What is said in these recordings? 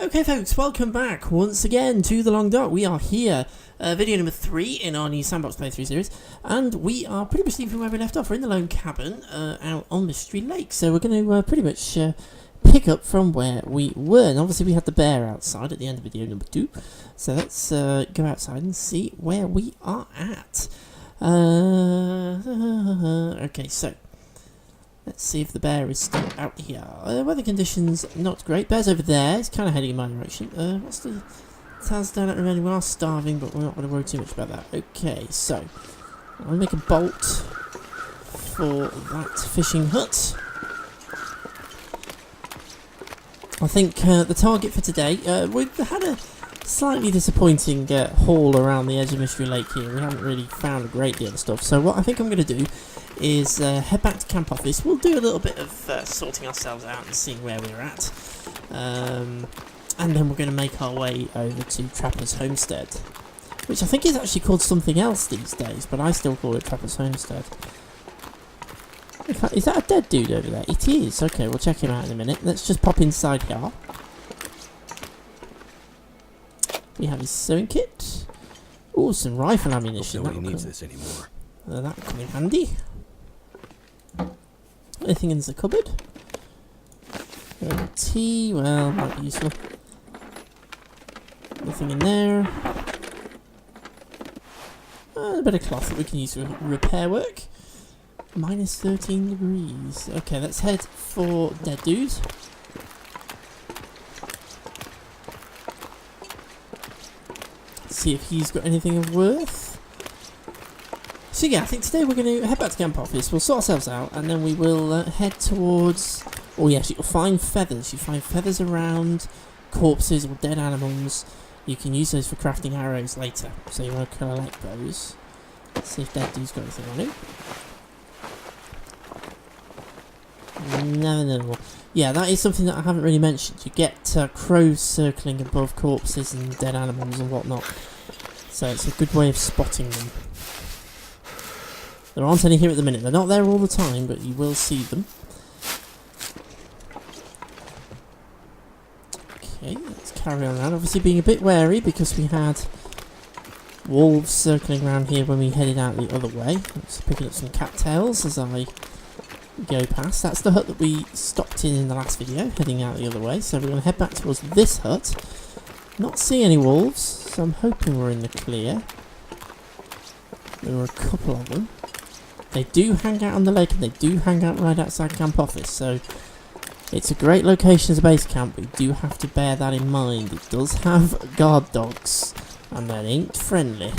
Okay folks, welcome back once again to The Long Dark. We are here, video number 3 in our new Sandbox playthrough series, and we are pretty much leaving where we left off. We're in the lone cabin out on Mystery Lake, so we're going to pretty much pick up from where we were. And obviously we had the bear outside at the end of video number 2, so let's go outside and see where we are at. Okay, so let's see if the bear is still out here. Weather conditions not great. Bear's over there. He's kind of heading in my direction. What's the Taz down at the moment? We are starving, but we're not going to worry too much about that. Okay, so I'll make a bolt for that fishing hut. I think the target for today, we've had a slightly disappointing haul around the edge of Mystery Lake here. We haven't really found a great deal of stuff. So what I think I'm going to do is head back to camp office. We'll do a little bit of sorting ourselves out and seeing where we're at. And then we're going to make our way over to Trapper's Homestead, which I think is actually called something else these days, but I still call it Trapper's Homestead. In fact, is that a dead dude over there? It is. Okay, we'll check him out in a minute. Let's just pop inside here. We have his sewing kit. Oh, some rifle ammunition. Nobody needs this anymore. That will come in handy. Anything in the cupboard? Tea, well, might be useful. Nothing in there. A bit of cloth that we can use for repair work. Minus 13 degrees. Okay, let's head for dead dude. See if he's got anything of worth. So yeah, I think today we're going to head back to camp office, we'll sort ourselves out, and then we will head towards... Oh yes, you'll find feathers. You find feathers around corpses or dead animals. You can use those for crafting arrows later, so you want to collect those. Let's see if dead dude's got anything on him. No. Yeah, that is something that I haven't really mentioned. You get crows circling above corpses and dead animals and whatnot. So it's a good way of spotting them. There aren't any here at the minute. They're not there all the time, but you will see them. Okay, let's carry on around. Obviously being a bit wary because we had wolves circling around here when we headed out the other way. I'm just picking up some cattails as I go past. That's the hut that we stopped in the last video, heading out the other way. So we're going to head back towards this hut. Not seeing any wolves, so I'm hoping we're in the clear. There were a couple of them. They do hang out on the lake and they do hang out right outside camp office, so it's a great location as a base camp, but you do have to bear that in mind. It does have guard dogs, and they ain't friendly.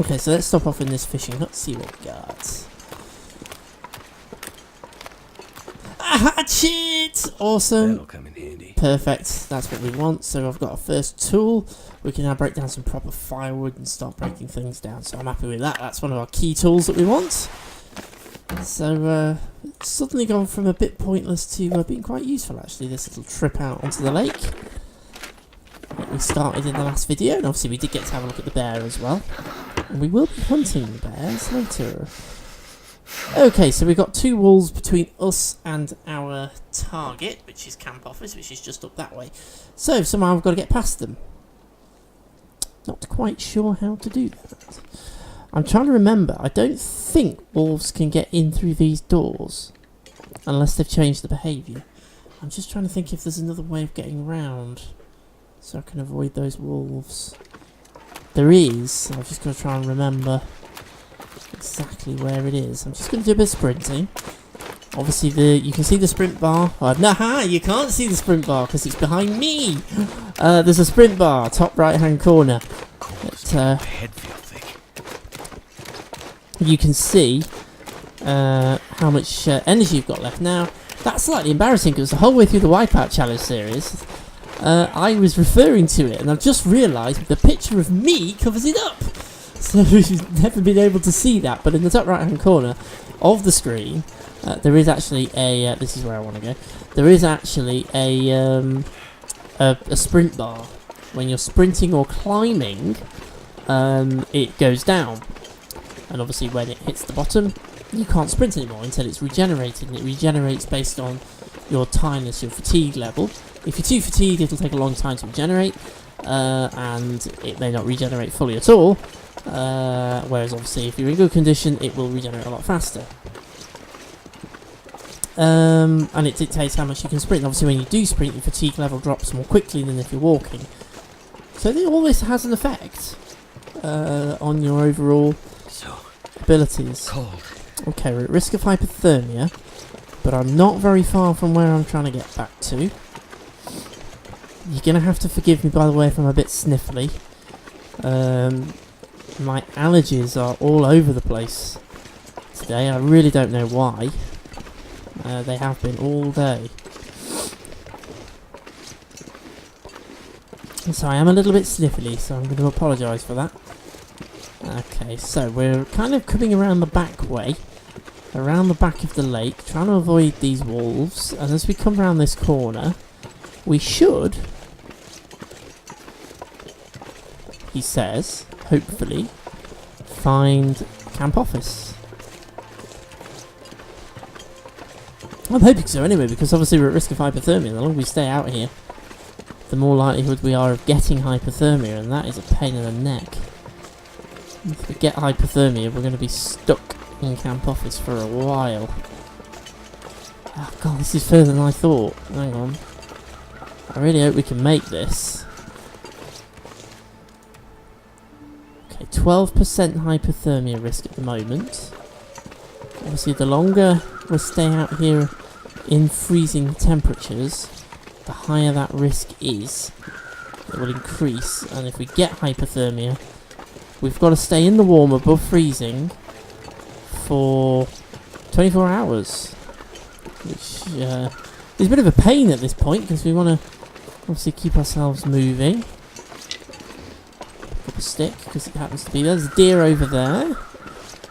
Okay, so let's stop off in this fishing hut, see what we got. A hatchet! Awesome. That'll come in handy. Perfect, that's what we want. So I've got our first tool. We can now break down some proper firewood and start breaking things down. So I'm happy with that. That's one of our key tools that we want. So it's suddenly gone from a bit pointless to being quite useful actually, this little trip out onto the lake that we started in the last video. And obviously we did get to have a look at the bear as well. And we will be hunting the bears later. Okay, so we've got 2 walls between us and our target, which is camp office, which is just up that way. So somehow we've got to get past them. Not quite sure how to do that. I'm trying to remember. I don't think wolves can get in through these doors unless they've changed the behaviour. I'm just trying to think if there's another way of getting around so I can avoid those wolves. There is. I'm just going to try and remember exactly where it is. I'm just going to do a bit of sprinting. Obviously, you can see the sprint bar. Oh, nah, you can't see the sprint bar because it's behind me. There's a sprint bar, top right-hand corner. You can see how much energy you've got left. Now, that's slightly embarrassing because the whole way through the Wipeout Challenge series, I was referring to it, and I've just realised the picture of me covers it up. So you've never been able to see that, but in the top right-hand corner of the screen, there is actually a. This is where I want to go. There is actually a sprint bar. When you're sprinting or climbing, it goes down, and obviously when it hits the bottom, you can't sprint anymore until it's regenerated, and it regenerates based on your tiredness, your fatigue level. If you're too fatigued, it'll take a long time to regenerate, and it may not regenerate fully at all. Whereas obviously if you're in good condition, it will regenerate a lot faster. And it dictates how much you can sprint. Obviously when you do sprint, your fatigue level drops more quickly than if you're walking. So all this has an effect on your overall abilities. Cold. Okay, we're at risk of hypothermia, but I'm not very far from where I'm trying to get back to. You're going to have to forgive me, by the way, if I'm a bit sniffly. My allergies are all over the place today. I really don't know why. They have been all day. So I am a little bit sniffly, so I'm going to apologise for that. Okay, so we're kind of coming around the back way, around the back of the lake, trying to avoid these wolves, and as we come around this corner, we should, he says, hopefully, find camp office. I'm hoping so anyway, because obviously we're at risk of hypothermia. The longer we stay out here, the more likelihood we are of getting hypothermia, and that is a pain in the neck. If we get hypothermia, we're going to be stuck in camp office for a while. Oh god, this is further than I thought. Hang on. I really hope we can make this. Okay, 12% hypothermia risk at the moment. Obviously, the longer we stay out here in freezing temperatures, the higher that risk is. It will increase, and if we get hypothermia, we've got to stay in the warm above freezing for 24 hours. Which is a bit of a pain at this point, because we want to obviously keep ourselves moving. Pick up a stick, because it happens to be there's a deer over there.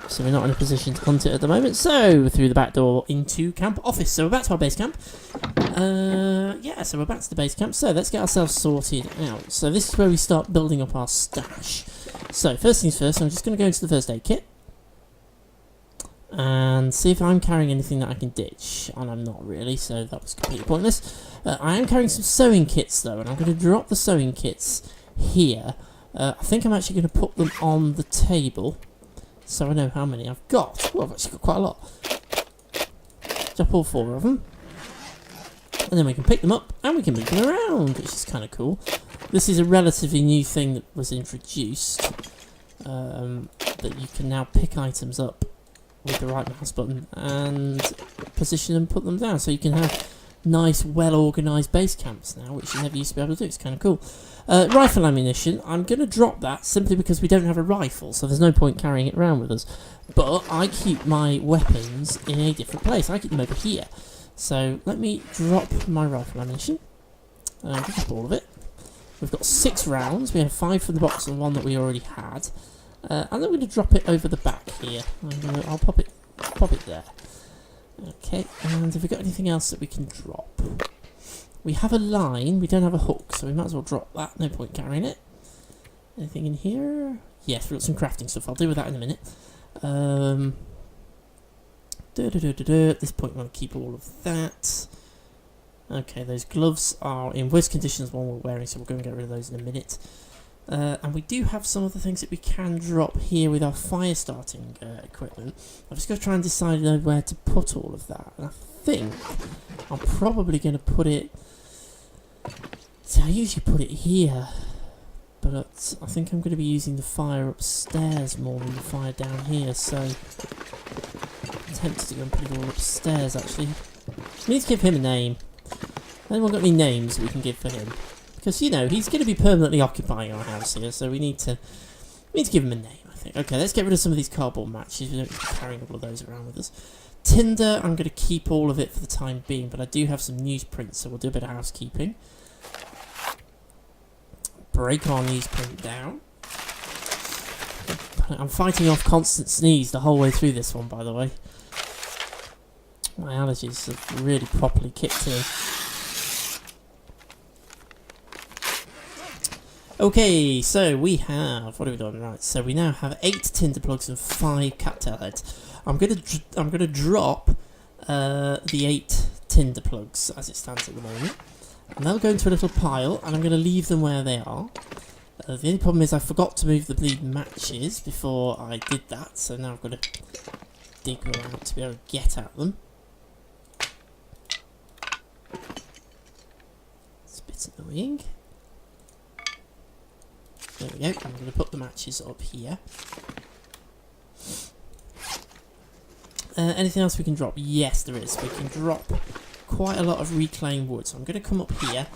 So we're not in a position to hunt it at the moment. So, through the back door into camp office. So we're back to our base camp. Yeah, so we're back to the base camp. So let's get ourselves sorted out. So this is where we start building up our stash. So first things first, I'm just going to go into the first aid kit. And see if I'm carrying anything that I can ditch. And I'm not really, so that was completely pointless. I am carrying some sewing kits though, and I'm going to drop the sewing kits here. I think I'm actually going to put them on the table, so I know how many I've got. Well, I've actually got quite a lot. Drop all 4 of them. And then we can pick them up and we can move them around, which is kind of cool. This is a relatively new thing that was introduced. That you can now pick items up with the right mouse button and position and put them down. So you can have nice, well-organised base camps now, which you never used to be able to do. It's kind of cool. Rifle ammunition, I'm going to drop that simply because we don't have a rifle, so there's no point carrying it around with us. But I keep my weapons in a different place. I keep them over here. So let me drop my rifle ammunition. Drop all of it. We've got 6 rounds. We have 5 from the box and 1 that we already had. And then we're going to drop it over the back here. I'll pop it there. Okay, and have we got anything else that we can drop? We have a line, we don't have a hook, so we might as well drop that. No point carrying it. Anything in here? Yes, we've got some crafting stuff. I'll deal with that in a minute. At this point, we'll keep all of that. Okay, those gloves are in worse conditions than one we're wearing, so we'll go and get rid of those in a minute. And we do have some of the things that we can drop here with our fire starting equipment. I've just got to try and decide where to put all of that. And I think I'm probably going to put it... See, I usually put it here, but I think I'm going to be using the fire upstairs more than the fire down here, so I'm tempted to go and put it all upstairs, actually. We need to give him a name. Anyone got any names we can give for him? Because, you know, he's going to be permanently occupying our house here, so we need to give him a name, I think. Okay, let's get rid of some of these cardboard matches. We don't need to be carrying all of those around with us. Tinder, I'm going to keep all of it for the time being, but I do have some newsprint, so we'll do a bit of housekeeping. Break our newsprint down. I'm fighting off constant sneeze the whole way through this one, by the way. My allergies have really properly kicked in. Okay, so we have, what have we done? Right, so we now have 8 tinder plugs and 5 cattail heads. I'm gonna drop the 8 tinder plugs as it stands at the moment. And they'll go into a little pile, and I'm going to leave them where they are. The only problem is I forgot to move the bleeding matches before I did that, so now I've got to dig around to be able to get at them. It's a bit annoying. There we go, I'm going to put the matches up here. Anything else we can drop? Yes, there is. We can drop quite a lot of reclaimed wood. So I'm going to come up here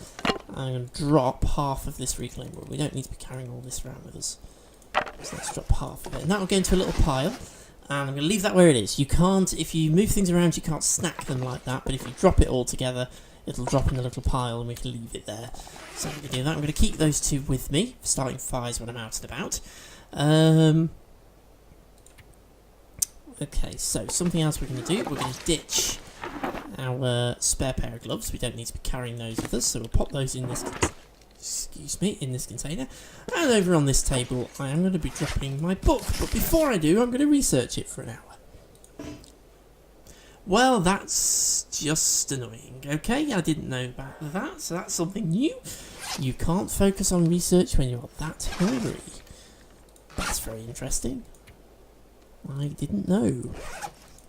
and I'm going to drop half of this reclaimed wood. We don't need to be carrying all this around with us. So let's drop half of it. And that will go into a little pile. And I'm going to leave that where it is. You can't, if you move things around, you can't stack them like that. But if you drop it all together, it'll drop in a little pile and we can leave it there. So I'm going to do that. I'm going to keep those two with me, for starting fires when I'm out and about. Okay, so something else we're going to do. We're going to ditch our spare pair of gloves. We don't need to be carrying those with us, so we'll pop those in this, in this container. And over on this table, I am going to be dropping my book. But before I do, I'm going to research it for an hour. Well, that's just annoying. Okay, I didn't know about that, so that's something new. You can't focus on research when you're that hungry. That's very interesting. I didn't know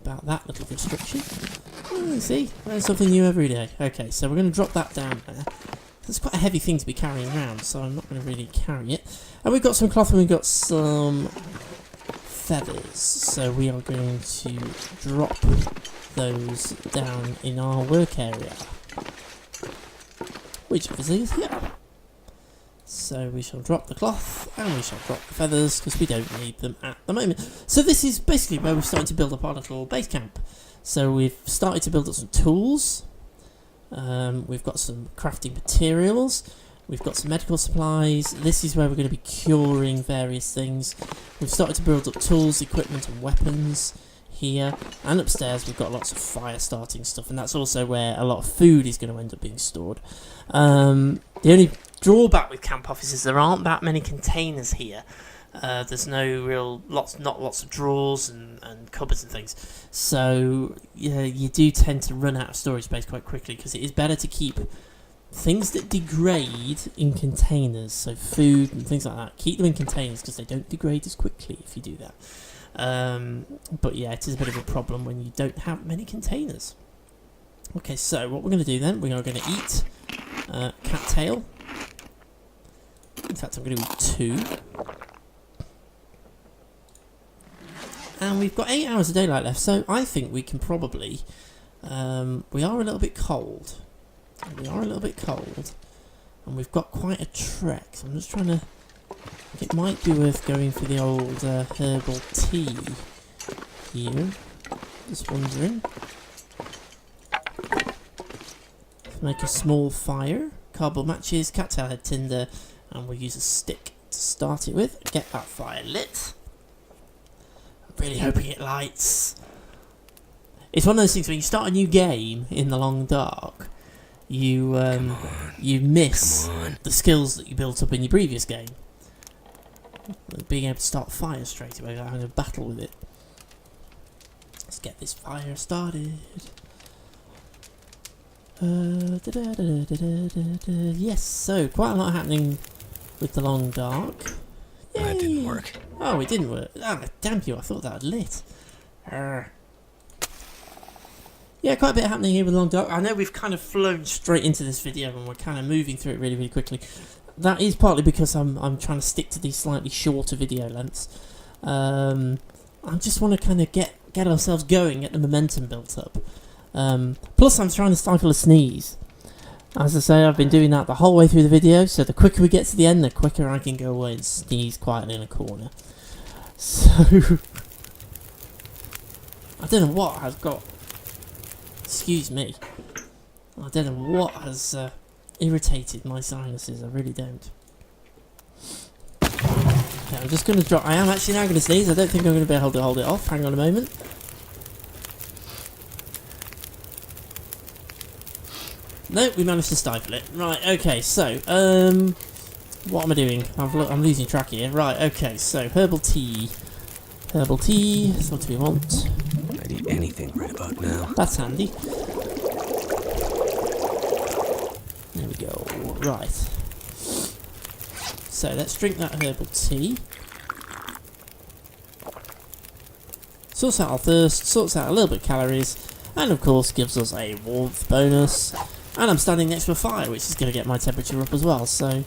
about that little restriction. See, learn something new every day. Okay, so we're going to drop that down there. It's quite a heavy thing to be carrying around, so I'm not going to really carry it. And we've got some cloth and we've got some feathers. So we are going to drop those down in our work area, which obviously is here. So we shall drop the cloth and we shall drop the feathers because we don't need them at the moment. So this is basically where we're starting to build up our little base camp. So we've started to build up some tools. We've got some crafting materials. We've got some medical supplies. This is where we're going to be curing various things. We've started to build up tools, equipment and weapons here. And upstairs we've got lots of fire starting stuff. And that's also where a lot of food is going to end up being stored. The only drawback with camp office is there aren't that many containers here. There's no real not lots of drawers and cupboards and things, so yeah, you do tend to run out of storage space quite quickly because it is better to keep things that degrade in containers, so food and things like that. Keep them in containers because they don't degrade as quickly if you do that. But yeah, it is a bit of a problem when you don't have many containers. Okay, so what we're going to do then, we are going to eat cattail. In fact, I'm going to eat 2. And we've got 8 hours of daylight left, so I think we can probably... we are a little bit cold. And we've got quite a trek, so I'm just trying to... It might be worth going for the old herbal tea here. Just wondering. Make a small fire. Cardboard matches, cattail head tinder, and we'll use a stick to start it with. Get that fire lit. Really hoping it lights. It's one of those things when you start a new game in the long dark, you miss the skills that you built up in your previous game. Being able to start fire straight away without having to battle with it. Let's get this fire started. Yes, so quite a lot happening with the long dark. Yay. That didn't work. Oh, it didn't work. Ah, damn you, I thought that had lit. Yeah, quite a bit happening here with Long Dark. I know we've kind of flown straight into this video and we're kind of moving through it really, really quickly. That is partly because I'm trying to stick to these slightly shorter video lengths. I just want to kind of get ourselves going, get the momentum built up. Plus, I'm trying to stifle a sneeze. As I say, I've been doing that the whole way through the video, so the quicker we get to the end, the quicker I can go away and sneeze quietly in a corner. So, I don't know what has got... Excuse me. I don't know what has irritated my sinuses, I really don't. Okay, I'm just going to drop... I am actually now going to sneeze, I don't think I'm going to be able to hold it off. Hang on a moment. No, we managed to stifle it. Right, okay, so, what am I doing? I'm losing track here. Right, okay, so, herbal tea. Herbal tea, that's what we want. I need anything right about now. That's handy. Right. So let's drink that herbal tea. Sorts out our thirst, sorts out a little bit of calories, and of course gives us a warmth bonus. And I'm standing next to a fire, which is going to get my temperature up as well, so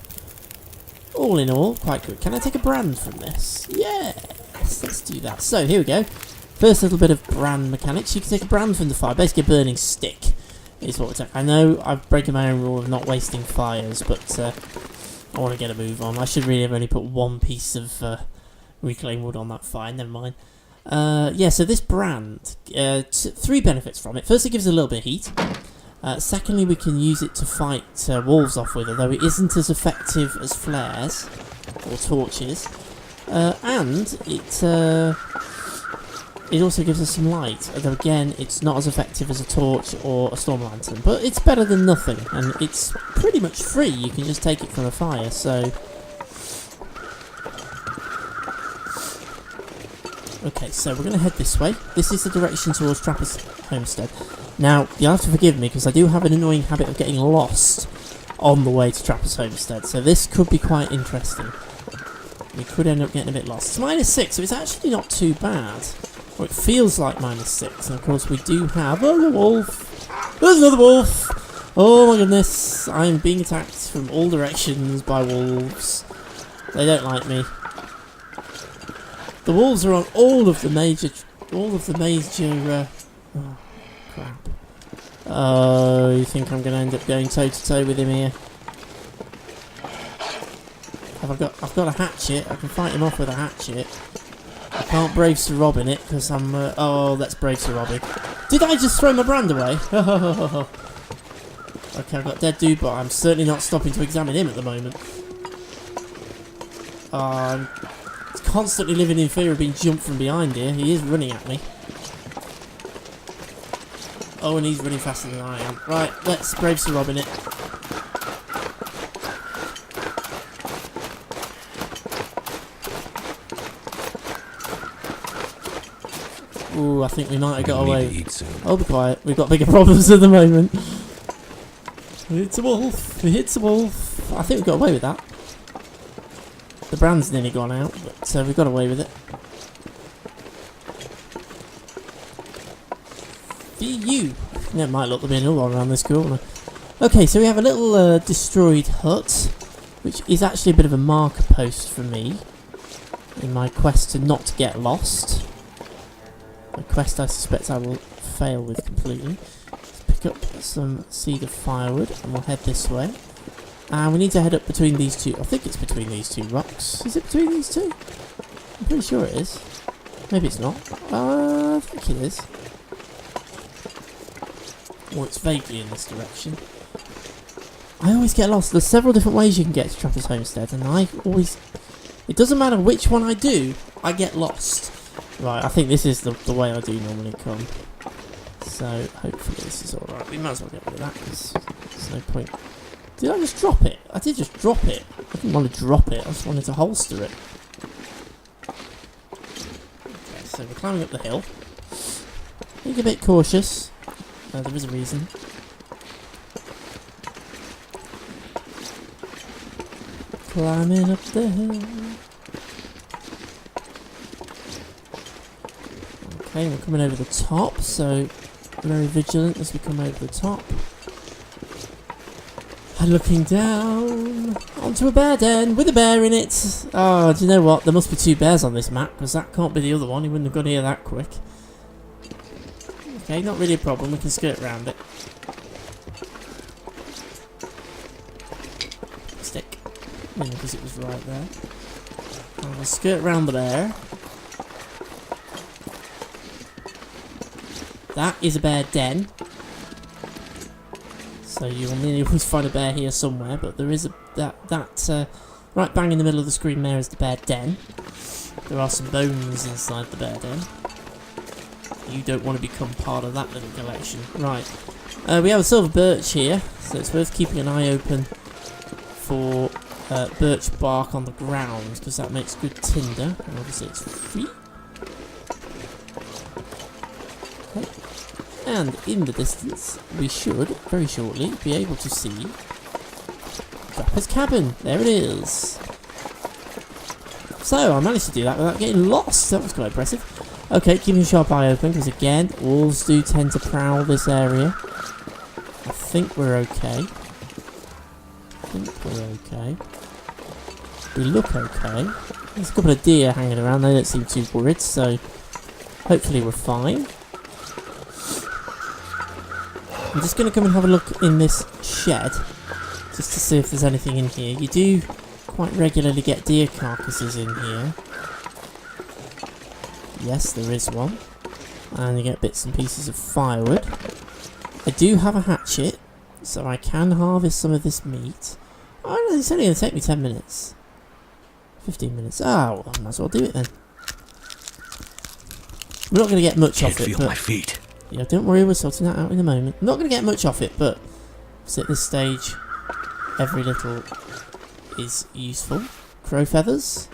all in all, quite good. Can I take a brand from this? Yes, let's do that. So here we go. First little bit of brand mechanics. You can take a brand from the fire, basically a burning stick is what we're taking. I know I'm breaking my own rule of not wasting fires, but I want to get a move on. I should really have only put one piece of reclaimed wood on that fire, never mind. Yeah, so this brand, 3 benefits from it. First, it gives a little bit of heat. Secondly, we can use it to fight wolves off with, although it isn't as effective as flares or torches. And it also gives us some light, although again, it's not as effective as a torch or a storm lantern. But it's better than nothing, and it's pretty much free. You can just take it from a fire, so... Okay, so we're going to head this way. This is the direction towards Trapper's Homestead. Now, you'll have to forgive me, because I do have an annoying habit of getting lost on the way to Trapper's Homestead, so this could be quite interesting. We could end up getting a bit lost. It's -6, so it's actually not too bad. Or it feels like -6, and of course we do have... Oh, the wolf! There's another wolf! Oh my goodness, I'm being attacked from all directions by wolves. They don't like me. The wolves are on all of the major... oh, crap. Oh, you think I'm going to end up going toe-to-toe with him here? I've got a hatchet. I can fight him off with a hatchet. I can't brave Sir Robin it, because I'm... oh, let's brave Sir Robin. Did I just throw my brand away? Okay, I've got dead dude, but I'm certainly not stopping to examine him at the moment. I'm constantly living in fear of being jumped from behind here. He is running at me. Oh, and he's running faster than I am. Right, let's brave Sir Robin it. Ooh, I think we might have got away. Oh, be quiet. We've got bigger problems at the moment. It's a wolf. It's a wolf. I think we got away with that. The brand's nearly gone out, but we got away with it. You. Never mind, look, there'll be another one around this corner. Okay, so we have a little destroyed hut, which is actually a bit of a marker post for me in my quest to not get lost. A quest I suspect I will fail with completely. Let's pick up some cedar firewood and we'll head this way. And we need to head up between these two. I think it's between these two rocks. Is it between these two? I'm pretty sure it is. Maybe it's not. I think it is. Or it's vaguely in this direction. I always get lost. There's several different ways you can get to Trapper's Homestead, and I always... It doesn't matter which one I do, I get lost. Right, I think this is the way I do normally come. So, hopefully this is alright. We might as well get rid of that, because there's no point. Did I just drop it? I did just drop it. I didn't want to drop it, I just wanted to holster it. Okay, so we're climbing up the hill. Being a bit cautious. There is a reason. Climbing up the hill. Okay, we're coming over the top, so very vigilant as we come over the top. And looking down onto a bear den with a bear in it. Oh, do you know what? There must be 2 bears on this map, because that can't be the other one. He wouldn't have got here that quick. Okay, not really a problem. We can skirt around it. Stick. Because it was right there. And we'll skirt around the bear. That is a bear den. So you will nearly always find a bear here somewhere, but there is a right bang in the middle of the screen there is the bear den. There are some bones inside the bear den. You don't want to become part of that little collection. Right. We have a silver birch here, so it's worth keeping an eye open for birch bark on the ground, because that makes good tinder, and obviously it's free. Okay. And in the distance, we should, very shortly, be able to see Trapper's cabin. There it is. So, I managed to do that without getting lost. That was quite impressive. Okay, keeping a sharp eye open, because again, wolves do tend to prowl this area. I think we're okay. We look okay. There's a couple of deer hanging around. They don't seem too worried, so hopefully we're fine. I'm just going to come and have a look in this shed, just to see if there's anything in here. You do quite regularly get deer carcasses in here. Yes, there is one. And you get bits and pieces of firewood. I do have a hatchet, so I can harvest some of this meat. Oh, no, it's only going to take me 10 minutes. 15 minutes. Oh, well, I might as well do it then. We're not going to get much off it, feel but my feet. Yeah, don't worry, we're sorting that out in a moment. I'm not going to get much off it, but at this stage, every little is useful. Crow feathers.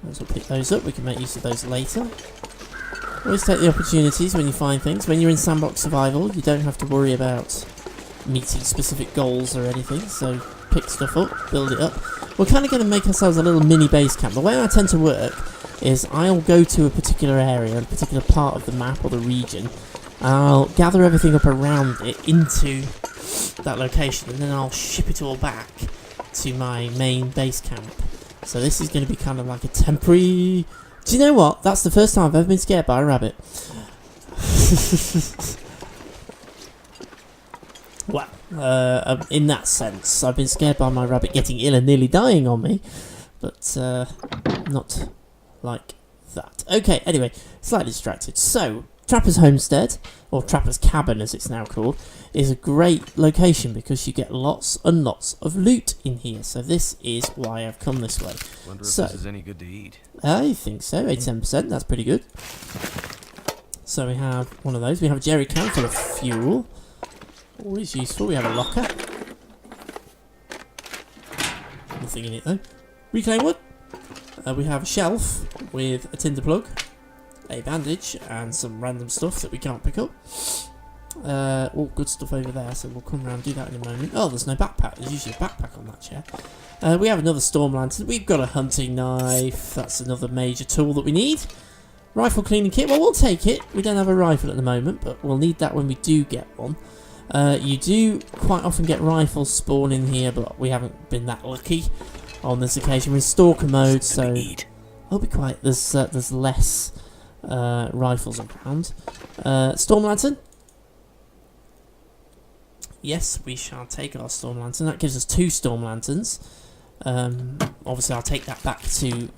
We'll pick those up. We can make use of those later. Always take the opportunities when you find things. When you're in Sandbox Survival, you don't have to worry about meeting specific goals or anything, so pick stuff up, build it up. We're kind of going to make ourselves a little mini base camp. The way I tend to work is I'll go to a particular area, a particular part of the map or the region, and I'll gather everything up around it into that location, and then I'll ship it all back to my main base camp. So this is going to be kind of like a temporary... Do you know what? That's the first time I've ever been scared by a rabbit. Well, in that sense, I've been scared by my rabbit getting ill and nearly dying on me, but not like that. Okay, anyway, slightly distracted. So, Trapper's Homestead, or Trapper's Cabin as it's now called, is a great location because you get lots and lots of loot in here. So this is why I've come this way. Wonder if this is any good to eat. I think so, 87%, that's pretty good. So we have one of those. We have a jerry can full of fuel. Always useful. We have a locker. Nothing in it though. Reclaim wood. We have a shelf with a tinder plug, a bandage, and some random stuff that we can't pick up. All good stuff over there, so we'll come around and do that in a moment. Oh, there's no backpack. There's usually a backpack on that chair. We have another storm lantern. We've got a hunting knife. That's another major tool that we need. Rifle cleaning kit. Well, we'll take it. We don't have a rifle at the moment, but we'll need that when we do get one. You do quite often get rifles spawn in here, but we haven't been that lucky on this occasion. We're in Stalker mode, so I'll be quiet. There's less rifles around. Storm lantern. Yes, we shall take our storm lantern. That gives us 2 storm lanterns. Obviously, I'll take that back to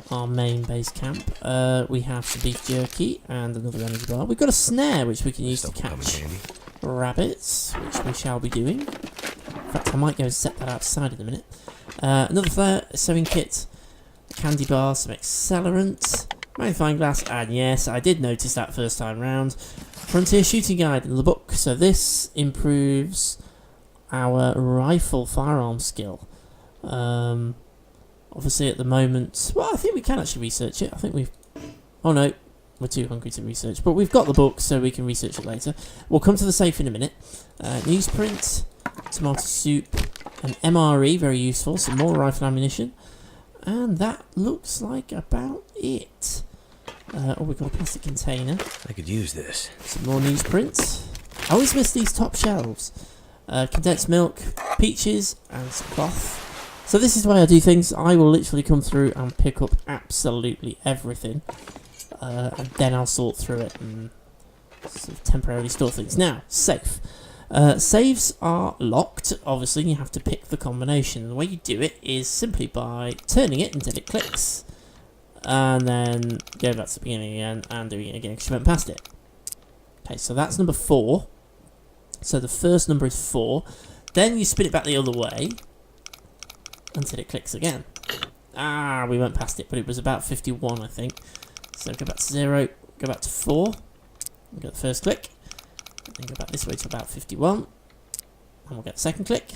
our main base camp. We have some beef jerky and another energy bar. We've got a snare which we can use to catch rabbits, which we shall be doing. In fact, I might go and set that outside in a minute. Another sewing kit, a candy bar, some accelerant, magnifying glass, and yes, I did notice that first time round. Frontier Shooting Guide in the book. So this improves our rifle firearm skill. Obviously at the moment, well, I think we can actually research it. I think we've... Oh no, we're too hungry to research. But we've got the book, so we can research it later. We'll come to the safe in a minute. Newsprint, tomato soup, an MRE, very useful. Some more rifle ammunition. And that looks like about it. Oh, we've got a plastic container. I could use this. Some more newsprint. I always miss these top shelves. Condensed milk, peaches, and some cloth. So this is the way I do things. I will literally come through and pick up absolutely everything. And then I'll sort through it and sort of temporarily store things. Now, safe. Saves are locked, obviously, you have to pick the combination. The way you do it is simply by turning it until it clicks. And then go back to the beginning again and doing it again because you went past it. Okay, so that's number 4. So the first number is 4. Then you spin it back the other way until it clicks again. Ah, we went past it, but it was about 51, I think. So go back to 0, go back to 4, and get the first click. And then go back this way to about 51, and we'll get the second click.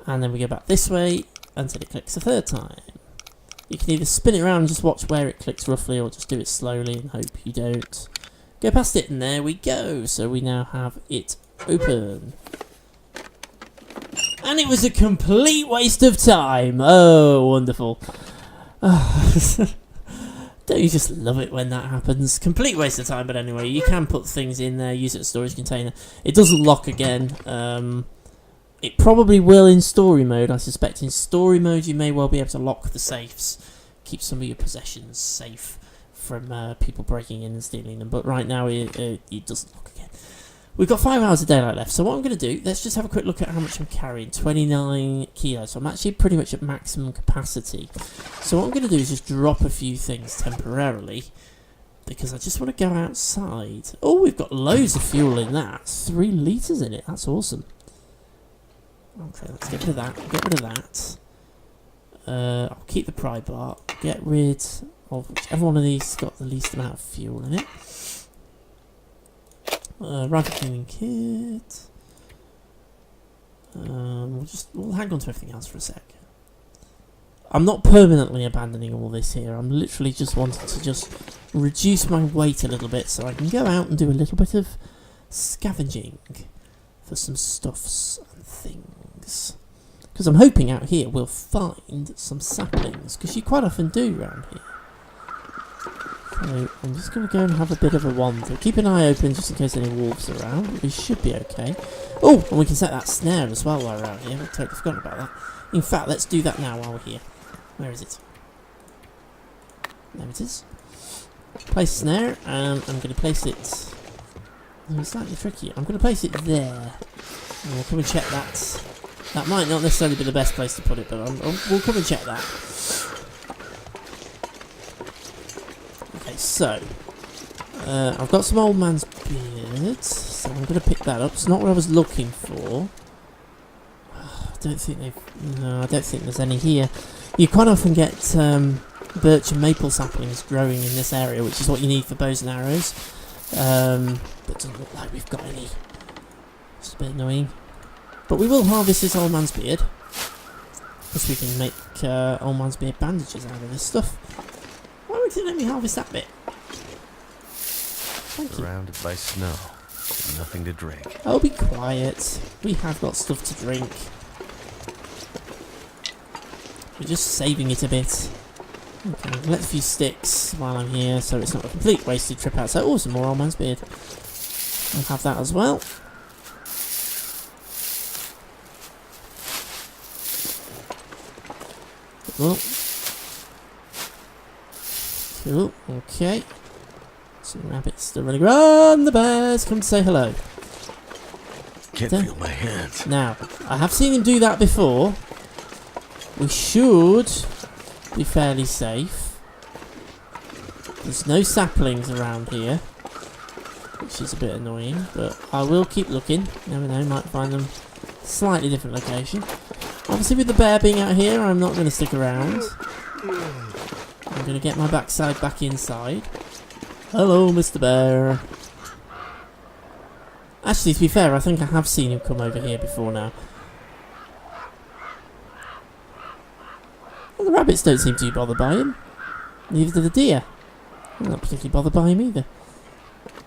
And then we go back this way until it clicks the third time. You can either spin it around and just watch where it clicks roughly, or just do it slowly and hope you don't go past it. And there we go. So we now have it open. And it was a complete waste of time. Oh, wonderful. Don't you just love it when that happens? Complete waste of time, but anyway, you can put things in there, use it as a storage container. It doesn't lock again. It probably will in story mode. I suspect in story mode you may well be able to lock the safes, keep some of your possessions safe from people breaking in and stealing them. But right now it doesn't lock again. We've got 5 hours of daylight left, so what I'm going to do, let's just have a quick look at how much I'm carrying. 29 kilos, so I'm actually pretty much at maximum capacity. So what I'm going to do is just drop a few things temporarily, because I just want to go outside. Oh, we've got loads of fuel in that. 3 litres in it, that's awesome. Okay, let's get rid of that, get rid of that. I'll keep the pry bar, get rid of whichever one of these has got the least amount of fuel in it. Rifle cleaning kit. We'll hang on to everything else for a sec. I'm not permanently abandoning all this here. I'm literally just wanting to just reduce my weight a little bit so I can go out and do a little bit of scavenging for some stuffs and things. Because I'm hoping out here we'll find some saplings, because you quite often do around here. So I'm just going to go and have a bit of a wander. Keep an eye open just in case any wolves are around. We should be okay. Oh, and we can set that snare as well while we're out here. I've totally forgotten about that. In fact, let's do that now while we're here. Where is it? There it is. Place snare, and I'm going to place it... It's slightly tricky. I'm going to place it there. And we'll come and check that. That might not necessarily be the best place to put it, but we'll come and check that. Okay, so I've got some old man's beard, so I'm going to pick that up. It's not what I was looking for. I don't think there's any here. You quite often get birch and maple saplings growing in this area, which is what you need for bows and arrows. But it doesn't look like we've got any. It's a bit annoying. But we will harvest this old man's beard, because we can make old man's beard bandages out of this stuff. Why would you let me harvest that bit? Thank you. Surrounded by snow, nothing to drink. Oh, be quiet. We have got stuff to drink. We're just saving it a bit. Okay, I'll collect a few sticks while I'm here, so it's not a complete wasted trip outside. Oh, some more old man's beard. I'll have that as well. Cool. Cool, okay. Some rabbits still running around. The bears come to say hello. Can't feel my hands. Now, I have seen him do that before. We should be fairly safe. There's no saplings around here, which is a bit annoying, but I will keep looking. Never know, might find them slightly different location. Obviously with the bear being out here, I'm not going to stick around. I'm going to get my backside back inside. Hello, Mr. Bear. Actually, to be fair, I think I have seen him come over here before now. Well, the rabbits don't seem too bothered by him. Neither do the deer. I'm not particularly bothered by him either.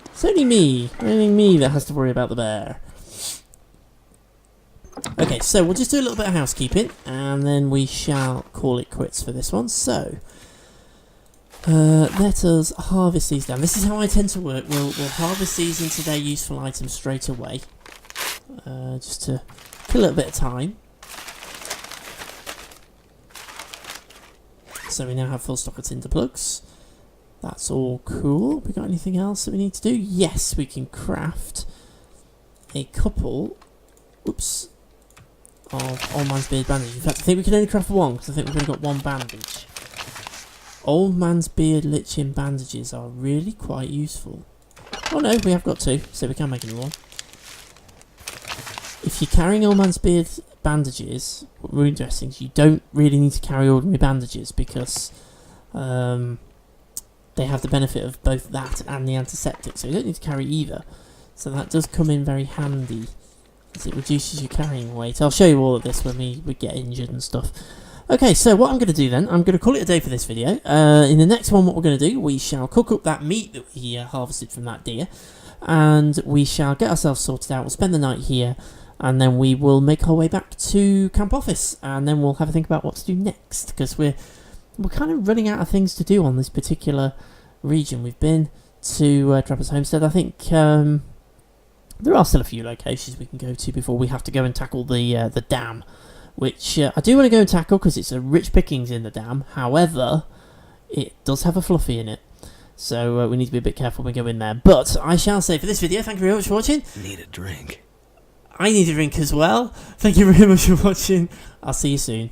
It's only me that has to worry about the bear. Okay, so we'll just do a little bit of housekeeping, and then we shall call it quits for this one. So, let us harvest these down. This is how I tend to work. We'll harvest these into their useful items straight away, just to kill a little bit of time. So we now have full stock of tinder plugs. That's all cool. We got anything else that we need to do? Yes, we can craft a couple. Oops. Of Old Man's Beard bandage. In fact, I think we can only craft one, because I think we've only got one bandage. Old Man's Beard lichen bandages are really quite useful. Oh no, we have got two, so we can make a new one. If you're carrying Old Man's Beard bandages, wound dressings, you don't really need to carry ordinary bandages, because they have the benefit of both that and the antiseptic, so you don't need to carry either. So that does come in very handy, as it reduces your carrying weight. I'll show you all of this when we get injured and stuff. Okay, so what I'm going to do then, I'm going to call it a day for this video. In the next one, what we're going to do, we shall cook up that meat that we harvested from that deer, and we shall get ourselves sorted out. We'll spend the night here, and then we will make our way back to Camp Office, and then we'll have a think about what to do next, because we're kind of running out of things to do on this particular region. We've been to Trapper's Homestead. I think there are still a few locations we can go to before we have to go and tackle the dam, which I do want to go and tackle because it's a rich pickings in the dam. However, it does have a fluffy in it, so we need to be a bit careful when we go in there. But I shall say for this video, thank you very much for watching. Need a drink. I need a drink as well. Thank you very much for watching. I'll see you soon.